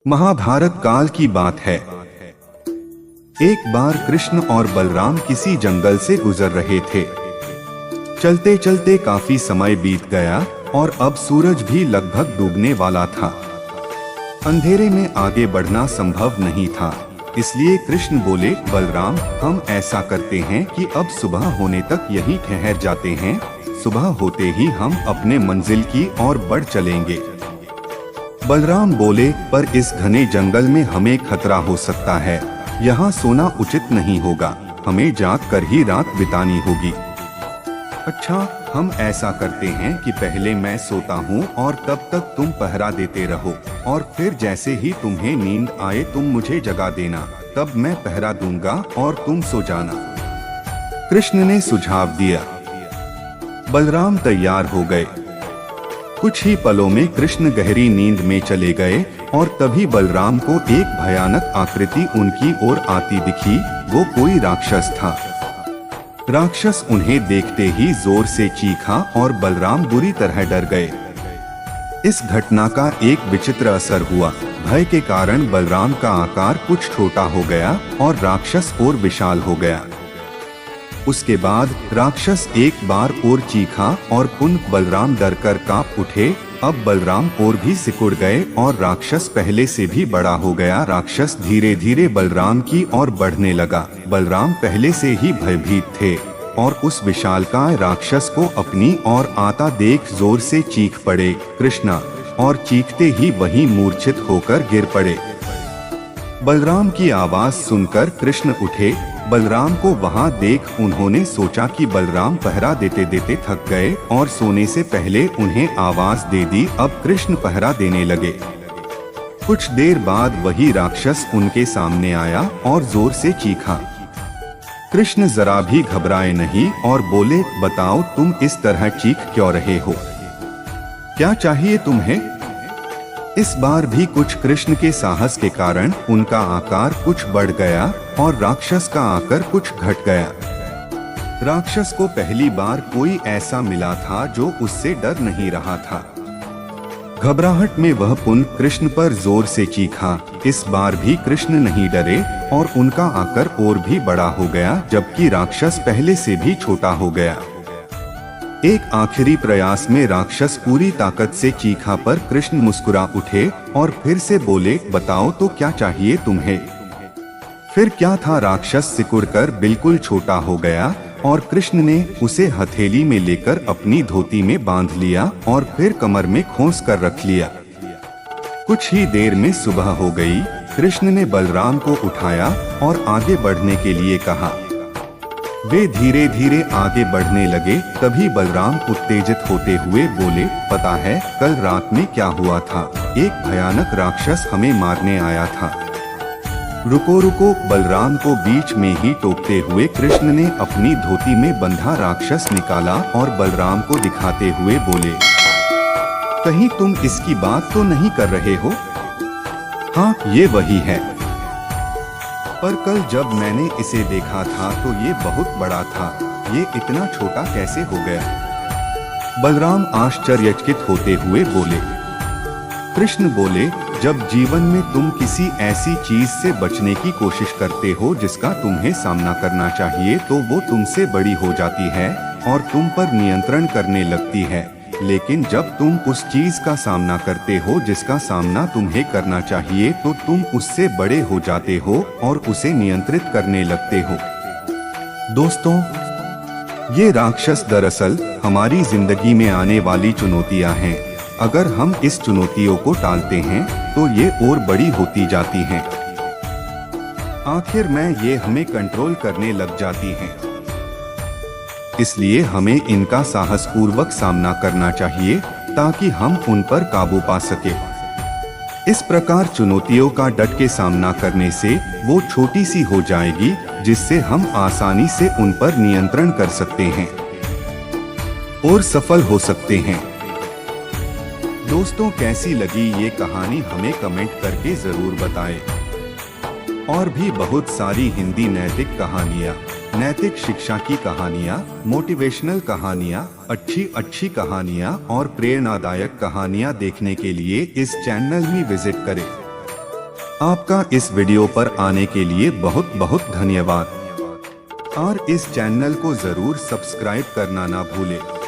महाभारत काल की बात है। एक बार कृष्ण और बलराम किसी जंगल से गुजर रहे थे। चलते चलते काफी समय बीत गया और अब सूरज भी लगभग डूबने वाला था। अंधेरे में आगे बढ़ना संभव नहीं था, इसलिए कृष्ण बोले, बलराम, हम ऐसा करते हैं कि अब सुबह होने तक यहीं ठहर जाते हैं। सुबह होते ही हम अपने मंजिल की ओर बढ़ चलेंगे। बलराम बोले, पर इस घने जंगल में हमें खतरा हो सकता है। यहाँ सोना उचित नहीं होगा, हमें जाग कर ही रात बितानी होगी। अच्छा, हम ऐसा करते हैं कि पहले मैं सोता हूँ और तब तक तुम पहरा देते रहो, और फिर जैसे ही तुम्हें नींद आए तुम मुझे जगा देना, तब मैं पहरा दूंगा और तुम सो जाना। कृष्ण ने सुझाव दिया। बलराम तैयार हो गए। कुछ ही पलों में कृष्ण गहरी नींद में चले गए और तभी बलराम को एक भयानक आकृति उनकी ओर आती दिखी। वो कोई राक्षस था। राक्षस उन्हें देखते ही जोर से चीखा और बलराम बुरी तरह डर गए। इस घटना का एक विचित्र असर हुआ। भय के कारण बलराम का आकार कुछ छोटा हो गया और राक्षस और विशाल हो गया। उसके बाद राक्षस एक बार और चीखा और पुनः बलराम डरकर कांप उठे। अब बलराम और भी सिकुड़ गए और राक्षस पहले से भी बड़ा हो गया। राक्षस धीरे धीरे बलराम की ओर बढ़ने लगा। बलराम पहले से ही भयभीत थे और उस विशालकाय राक्षस को अपनी ओर आता देख जोर से चीख पड़े, कृष्णा, और चीखते ही वहीं मूर्छित होकर गिर पड़े। बलराम की आवाज सुनकर कृष्ण उठे। बलराम को वहां देख उन्होंने सोचा कि बलराम पहरा देते देते थक गए और सोने से पहले उन्हें आवाज दे दी। अब कृष्ण पहरा देने लगे। कुछ देर बाद वही राक्षस उनके सामने आया और जोर से चीखा। कृष्ण जरा भी घबराए नहीं और बोले, बताओ तुम इस तरह चीख क्यों रहे हो? क्या चाहिए तुम्हें? इस बार भी कुछ कृष्ण के साहस के कारण उनका आकार कुछ बढ़ गया और राक्षस का आकार कुछ घट गया। राक्षस को पहली बार कोई ऐसा मिला था जो उससे डर नहीं रहा था। घबराहट में वह पुनः कृष्ण पर जोर से चीखा। इस बार भी कृष्ण नहीं डरे और उनका आकार और भी बड़ा हो गया, जबकि राक्षस पहले से भी छोटा हो गया। एक आखिरी प्रयास में राक्षस पूरी ताकत से चीखा पर कृष्ण मुस्कुरा उठे और फिर से बोले, बताओ तो क्या चाहिए तुम्हें? फिर क्या था, राक्षस सिकुड़कर बिल्कुल छोटा हो गया और कृष्ण ने उसे हथेली में लेकर अपनी धोती में बांध लिया और फिर कमर में खोस कर रख लिया। कुछ ही देर में सुबह हो गई। कृष्ण ने बलराम को उठाया और आगे बढ़ने के लिए कहा। वे धीरे धीरे आगे बढ़ने लगे। तभी बलराम उत्तेजित होते हुए बोले, पता है कल रात में क्या हुआ था? एक भयानक राक्षस हमें मारने आया था। रुको रुको, बलराम को बीच में ही टोकते हुए कृष्ण ने अपनी धोती में बंधा राक्षस निकाला और बलराम को दिखाते हुए बोले, कहीं तुम इसकी बात तो नहीं कर रहे हो? हाँ, ये वही है। पर कल जब मैंने इसे देखा था तो ये बहुत बड़ा था, ये इतना छोटा कैसे हो गया? बलराम आश्चर्यचकित होते हुए बोले। कृष्ण बोले, जब जीवन में तुम किसी ऐसी चीज से बचने की कोशिश करते हो जिसका तुम्हें सामना करना चाहिए, तो वो तुमसे बड़ी हो जाती है और तुम पर नियंत्रण करने लगती है। लेकिन जब तुम उस चीज का सामना करते हो जिसका सामना तुम्हें करना चाहिए, तो तुम उससे बड़े हो जाते हो और उसे नियंत्रित करने लगते हो। दोस्तों, ये राक्षस दरअसल हमारी जिंदगी में आने वाली चुनौतियां हैं। अगर हम इस चुनौतियों को टालते हैं तो ये और बड़ी होती जाती हैं। आखिर में ये हमें कंट्रोल करने लग जाती हैं। इसलिए हमें इनका साहसपूर्वक सामना करना चाहिए ताकि हम उन पर काबू पा सके। इस प्रकार चुनौतियों का डट के सामना करने से वो छोटी सी हो जाएगी, जिससे हम आसानी से उन पर नियंत्रण कर सकते हैं और सफल हो सकते हैं। दोस्तों, कैसी लगी ये कहानी हमें कमेंट करके जरूर बताएं। और भी बहुत सारी हिंदी नैतिक कहानियाँ, नैतिक शिक्षा की कहानियाँ, मोटिवेशनल कहानियाँ, अच्छी कहानियाँ और प्रेरणादायक कहानियाँ देखने के लिए इस चैनल में विजिट करें। आपका इस वीडियो पर आने के लिए बहुत बहुत धन्यवाद और इस चैनल को जरूर सब्सक्राइब करना ना भूलें।